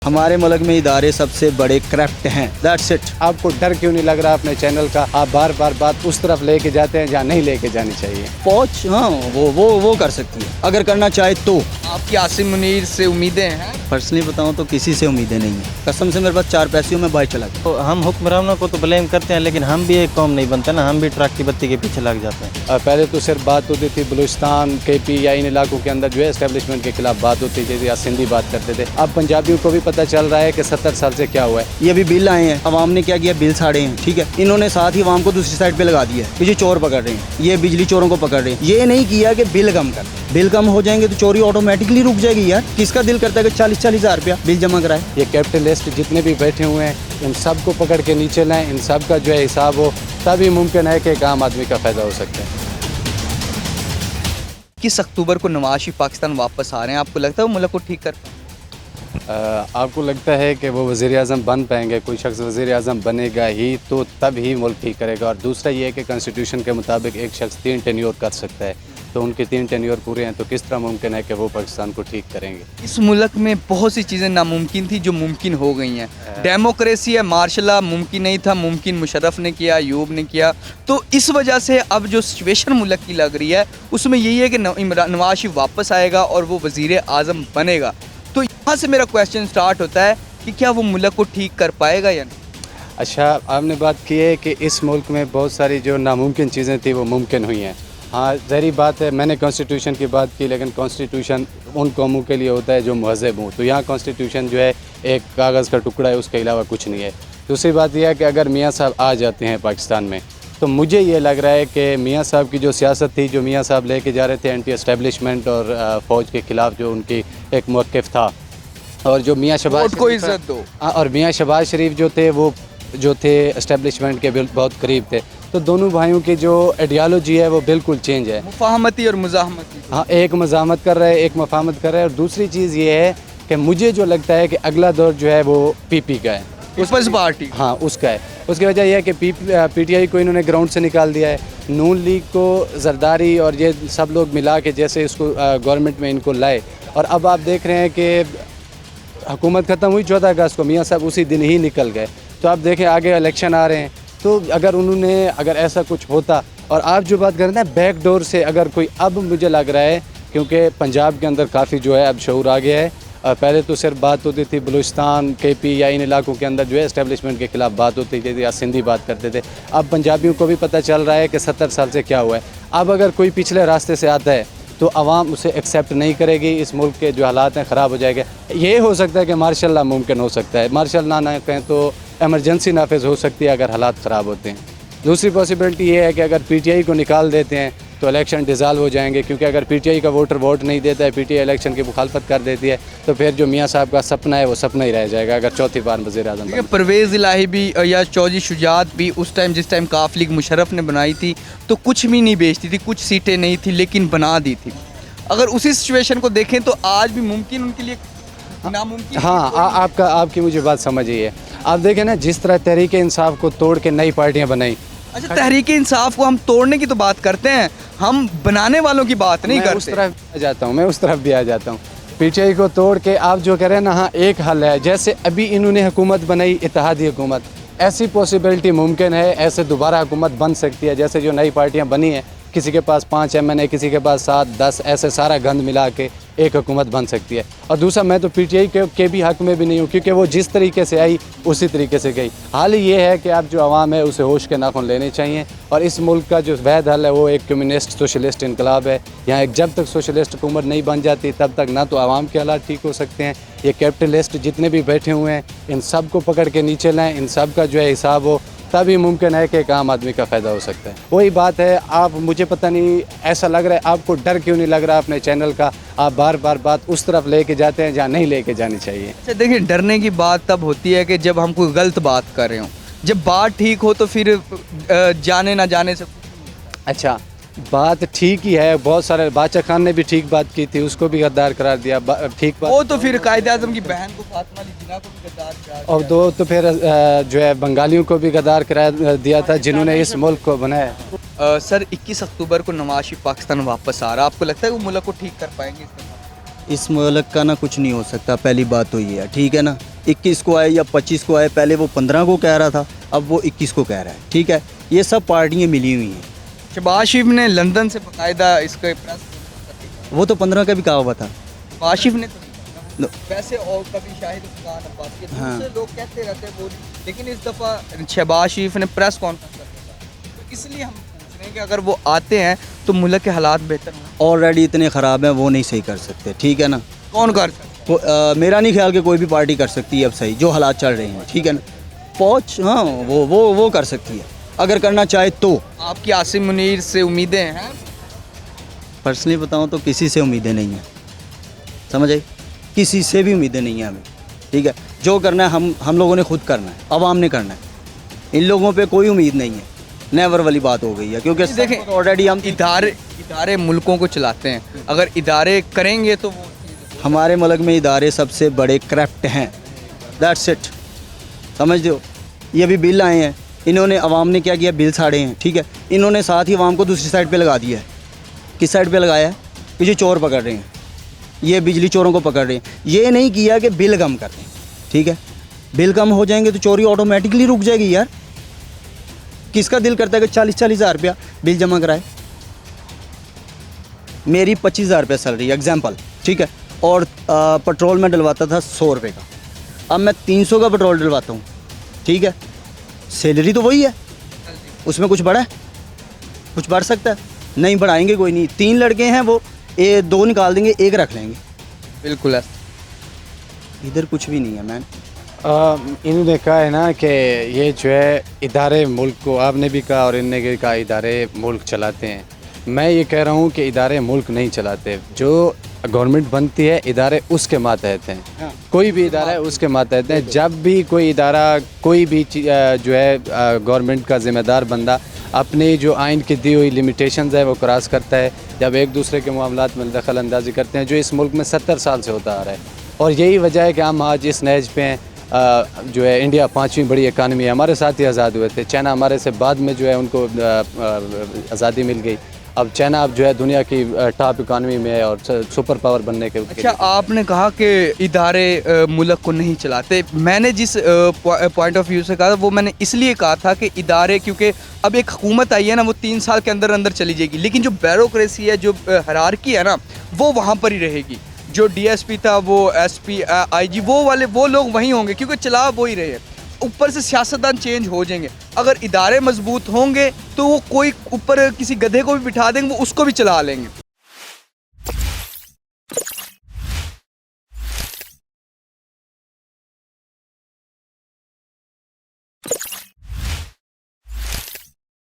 हमारे मुल्क में इदारे सबसे बड़े करप्ट हैं। That's it. आपको डर क्यों नहीं लग रहा अपने चैनल का? आप बार बार बात उस तरफ लेके जाते हैं जहाँ नहीं लेके जानी चाहिए। पहुँच हाँ वो कर सकती है अगर करना चाहे तो। आपकी आसिम मुनीर से उम्मीदें हैं? पर्सनली बताऊँ तो किसी से उम्मीदें नहीं है। कसम से मेरे पास 4 पैसे में बाइक चला गया। तो हम हुक्मरानों को तो ब्लेम करते हैं, लेकिन हम भी एक कौम नहीं बनते ना, हम भी ट्रक की बत्ती के पीछे लग जाते हैं। पहले तो सिर्फ बात होती थी बलूचिस्तान KP या इन इलाकों के अंदर जो है एस्टेब्लिशमेंट के खिलाफ बात होती थी या सिंधी बात करते थे। अब पंजाबियों को भी पता चल रहा है कि 70 साल से क्या हुआ है। ये अभी बिल आए हैं, अवाम ने क्या किया, बिल साड़े हैं। ठीक है, इन्होंने साथ ही अवाम को दूसरी साइड पे लगा दिया है। ये चोर पकड़ रहे हैं, ये बिजली चोरों को पकड़ रहे हैं। ये नहीं किया कि बिल कम कर, बिल कम हो जाएंगे तो चोरी ऑटोमेटिकली रुक जाएगी। यार किसका दिल करता है कि 40-40 हज़ार रुपया बिल जमा कराए? ये कैपिटलिस्ट जितने भी बैठे हुए हैं इन सब को पकड़ के नीचे लाएं, इन सब का जो है हिसाब हो, तभी मुमकिन है कि एक आम आदमी का फ़ायदा हो सकता है। 21 अक्टूबर को नवाज शरीफ पाकिस्तान वापस आ रहे हैं, आपको लगता है वो मुल्क को ठीक कर पाएंगे? आपको लगता है कि वो वज़ीर-ए-आज़म बन पाएंगे? कोई शख्स वज़ीर-ए-आज़म बनेगा ही तो तब ही मुल्क ठीक करेगा। और दूसरा ये है कि कॉन्स्टिट्यूशन के मुताबिक एक शख्स 3 टेन्योर कर सकता है, तो उनके 3 टेन्योर पूरे हैं, तो किस तरह मुमकिन है कि वो पाकिस्तान को ठीक करेंगे? इस मुल्क में बहुत सी चीज़ें नामुमकिन थी जो मुमकिन हो गई हैं। डेमोक्रेसी है, मार्शल लॉ मुमकिन नहीं था, मुमकिन मुशर्रफ ने किया, अयूब ने किया। तो इस वजह से अब जो सिचुएशन मुल्क की लग रही है उसमें यही है कि नवाज शरीफ वापस आएगा और वो वज़ीर-ए-आज़म बनेगा। तो यहाँ से मेरा क्वेश्चन स्टार्ट होता है कि क्या वो मुल्क को ठीक कर पाएगा या नहीं? अच्छा, आपने बात की है कि इस मुल्क में बहुत सारी जो नामुमकिन चीज़ें थी वो मुमकिन हुई हैं। हाँ, ज़ाहिर बात है, मैंने कॉन्स्टिट्यूशन की बात की, लेकिन कॉन्स्टिट्यूशन उन कौमों के लिए होता है जो महज़ब हों। तो यहाँ कॉन्स्टिट्यूशन जो है एक कागज़ का टुकड़ा है, उसके अलावा कुछ नहीं है। दूसरी बात यह है कि अगर मियाँ साहब आ जाते हैं पाकिस्तान में, तो मुझे ये लग रहा है कि मियाँ साहब की जो सियासत थी, जो मियाँ साहब लेके जा रहे थे एंटी एस्टेब्लिशमेंट और फ़ौज के ख़िलाफ़ जो उनकी एक मौक़िफ़ था, और जो मियाँ शहबाज को इज्जत दो, और मियाँ शहबाज शरीफ जो थे वो जो थे एस्टेब्लिशमेंट के बहुत करीब थे, तो दोनों भाइयों की जो आइडियालॉजी है वो बिल्कुल चेंज है। मुफाहमती और मुज़ाहमती। हाँ, एक मज़ाहमत कर रहे हैं, एक मफाहमत कर रहे हैं। और दूसरी चीज़ ये है कि मुझे जो लगता है कि अगला दौर जो है वो PP का है, पीपल्स पार्टी। हाँ, उसका है। उसकी वजह यह है कि PTI को इन्होंने ग्राउंड से निकाल दिया है, नून लीग को जरदारी और ये सब लोग मिला के जैसे इसको गवर्नमेंट में इनको लाए। और अब आप देख रहे हैं कि हुकूमत ख़त्म हुई 14 अगस्त को, मियाँ साहब उसी दिन ही निकल गए। तो आप देखें आगे इलेक्शन आ रहे हैं, तो अगर ऐसा कुछ होता, और आप जो बात कर रहे हैं बैक डोर से, अगर कोई, अब मुझे लग रहा है क्योंकि पंजाब के अंदर काफ़ी जो है अब शऊर आ गया है। पहले तो सिर्फ बात होती थी बलूचिस्तान KP या इन इलाकों के अंदर जो है एस्टेब्लिशमेंट के खिलाफ बात होती थी या सिंधी बात करते थे। अब पंजाबियों को भी पता चल रहा है कि 70 साल से क्या हुआ है। अब अगर कोई पिछले रास्ते से आता है तो आवाम उसे एक्सेप्ट नहीं करेगी। इस मुल्क के जो हालात हैं ख़राब हो जाएंगे। ये हो सकता है कि मार्शल लॉ मुमकिन हो सकता है, मार्शल लॉ ना कहें तो एमरजेंसी नाफिज हो सकती है अगर हालात ख़राब होते हैं। दूसरी पॉसिबिलिटी ये है कि अगर PTI को निकाल देते हैं तो इलेक्शन डिज़ाल्व हो जाएंगे, क्योंकि अगर PTI का वोटर वोट नहीं देता है, PTI इलेक्शन की मुखालफत कर देती है, तो फिर जो मियाँ साहब का सपना है वो सपना ही रह जाएगा अगर चौथी बार वज़ीर-ए-आज़म बने। परवेज़ इलाही भी या चौधरी शुजात भी उस टाइम, जिस टाइम काफ लीग मुशर्रफ ने बनाई थी, तो कुछ भी नहीं बेचती थी, कुछ सीटें नहीं थी, लेकिन बना दी थी। अगर उसी सिचुएशन को देखें तो आज भी मुमकिन उनके लिए नामुमकिन। हाँ, आपकी मुझे बात समझ आई है। आप देखें ना, जिस तरह तहरीक इंसाफ को तोड़ के नई पार्टियाँ बनाई। अच्छा, तहरीक इंसाफ को हम तोड़ने की तो बात करते हैं, हम बनाने वालों की बात नहीं करते। उस तरफ आ जाता हूँ, मैं उस तरफ भी आ जाता हूँ। PTI को तोड़ के आप जो कह रहे हैं ना, हाँ, एक हल है। जैसे अभी इन्होंने हुकूमत बनाई, इत्तेहादी हुकूमत, ऐसी पॉसिबिलिटी मुमकिन है, ऐसे दोबारा हुकूमत बन सकती है। जैसे जो नई पार्टियाँ बनी हैं, किसी के पास 5 MNA, किसी के पास 7-10, ऐसे सारा गंद मिला के एक हुकूमत बन सकती है। और दूसरा, मैं तो PTI के भी हक़ में भी नहीं हूँ, क्योंकि वो जिस तरीके से आई उसी तरीके से गई। हाल ये है कि अब जो आवाम है उसे होश के नाखून लेने चाहिए, और इस मुल्क का जो वैध हल है वो एक कम्युनिस्ट सोशलिस्ट इनकलाब है। यहाँ एक जब तक सोशलिस्ट हुकूमत नहीं बन जाती तब तक ना तो आवाम के हालात ठीक हो सकते हैं। ये कैपिटलिस्ट जितने भी बैठे हुए हैं इन सब को पकड़ के नीचे लाएँ, इन सब का जो है हिसाब हो, तभी मुमकिन है कि एक आम आदमी का फ़ायदा हो सकता है। वही बात है, आप, मुझे पता नहीं, ऐसा लग रहा है आपको डर क्यों नहीं लग रहा अपने चैनल का? आप बार बार बात उस तरफ लेके जाते हैं जहाँ नहीं लेके जानी चाहिए। अच्छा देखिए, डरने की बात तब होती है कि जब हम कोई गलत बात कर रहे हों। जब बात ठीक हो तो फिर जाने ना जाने से। अच्छा, बात ठीक ही है। बहुत सारे, बादशाह खान ने भी ठीक बात की थी, उसको भी गद्दार करार दिया। ठीक बात, वो तो फिर कायद-ए-आज़म की बहन को, फातिमा अली जिन्ना को भी गद्दार करार दिया। और दो तो फिर जो है बंगालियों को भी गद्दार करार दिया था जिन्होंने इस मुल्क को बनाया। सर, 21 अक्टूबर को नवाज शरीफ पाकिस्तान वापस आ रहा, आपको लगता है वो मुल्क को ठीक कर पाएंगे? इस मुल्क का ना कुछ नहीं हो सकता, पहली बात तो ये है, ठीक है ना। 21 को आए या 25 को आए, पहले वो 15 को कह रहा था, अब वो 21 को कह रहा है। ठीक है, ये सब पार्टियाँ मिली हुई हैं। शहबाज शरीफ ने लंदन से बाकायदा इसका प्रेस वो तो 15 का भी कहा हुआ था। शहबाज शरीफ ने तो नहीं कहा। वैसे और कभी शाहिद अफगान अब्बास के हाँ। दूसरे लोग कहते रहते हैं वो, लेकिन इस दफ़ा शहबाज शरीफ ने प्रेस कॉन्फ्रेंस करके, तो इसलिए हम पूछ रहे हैं कि अगर वो आते हैं तो मुल्क के हालात बेहतर हों। ऑलरेडी इतने ख़राब हैं, वो नहीं सही कर सकते। ठीक है ना, कौन कर सकता मेरा नहीं ख्याल कि कोई भी पार्टी कर सकती है अब सही, जो हालात चल रहे हैं। ठीक है ना, फौज हाँ वो कर सकती है अगर करना चाहे तो। है? आपकी आसिम मुनीर से उम्मीदें हैं? पर्सनली बताऊं तो किसी से उम्मीदें नहीं हैं, समझ आई, किसी से भी उम्मीदें नहीं हैं हमें। ठीक है, जो करना है हम लोगों ने खुद करना है, आवाम ने करना है। इन लोगों पे कोई उम्मीद नहीं है, नेवर वाली बात हो गई है, क्योंकि देखें, ऑलरेडी हम इदारे मुल्कों को चलाते हैं, अगर इदारे करेंगे तो वो हमारे मुल्क में इदारे सबसे बड़े करप्ट हैं, दैट्स इट, समझ दो। ये अभी बिल आए हैं, इन्होंने अवाम ने क्या किया, बिल साड़े हैं। ठीक है, इन्होंने साथ ही अवाम को दूसरी साइड पे लगा दिया है। किस साइड पे लगाया है? कि जो चोर पकड़ रहे हैं, ये बिजली चोरों को पकड़ रहे हैं। ये नहीं किया कि बिल कम कर दें। ठीक है, बिल कम हो जाएंगे तो चोरी ऑटोमेटिकली रुक जाएगी यार। किसका दिल करता है कि 40-40 हज़ार रुपया बिल जमा कराए? मेरी 25 हज़ार रुपये सैलरी एग्जाम्पल, ठीक है, और पेट्रोल में डलवाता था 100 रुपये का, अब मैं 300 का पेट्रोल डलवाता हूँ। ठीक है, सैलरी तो वही है, उसमें कुछ बढ़ा है? कुछ बढ़ सकता है? नहीं बढ़ाएंगे, कोई नहीं। 3 लड़के हैं, वो 2 निकाल देंगे, 1 रख लेंगे। बिल्कुल है। इधर कुछ भी नहीं है मैन। इन्होंने कहा है ना कि ये जो है इदारे मुल्क को, आपने भी कहा और इनने भी कहा इदारे मुल्क चलाते हैं। मैं ये कह रहा हूँ कि इदारे मुल्क नहीं चलाते, जो गवर्नमेंट बनती है इदारे उसके मातहत हैं। हाँ। कोई भी इदारा है उसके मातहत हैं। जब भी कोई इदारा, कोई भी जो है गवर्नमेंट का ज़िम्मेदार बंदा अपनी जो आइन की दी हुई लिमिटेशंस है वो क्रॉस करता है, जब एक दूसरे के मामलात में दखल अंदाजी करते हैं, जो इस मुल्क में 70 साल से होता आ रहा है। और यही वजह है कि हम आज इस नहज पे हैं। जो है इंडिया 5वीं बड़ी इकानमी है, हमारे साथ ही आज़ाद हुए थे। चाइना हमारे से बाद में जो है उनको आज़ादी मिल गई। अब चाइना अब जो है दुनिया की टॉप इकानमी में है और सुपर पावर बनने के। अच्छा, आपने कहा कि इदारे मुल्क को नहीं चलाते। मैंने जिस पॉइंट ऑफ व्यू से कहा वो मैंने इसलिए कहा था कि इदारे, क्योंकि अब एक हुकूमत आई है ना, वो 3 साल के अंदर अंदर चली जाएगी, लेकिन जो ब्यूरोक्रेसी है, जो हायरार्की है ना, वो वहाँ पर ही रहेगी। जो डीएसपी था, वो एसपी, आईजी, वो लोग वहीं होंगे, क्योंकि चला वो ही रहे हैं। ऊपर से सियासतदान चेंज हो जाएंगे। अगर इदारे मजबूत होंगे तो वो कोई ऊपर किसी गधे को भी बिठा देंगे, वो उसको भी चला लेंगे।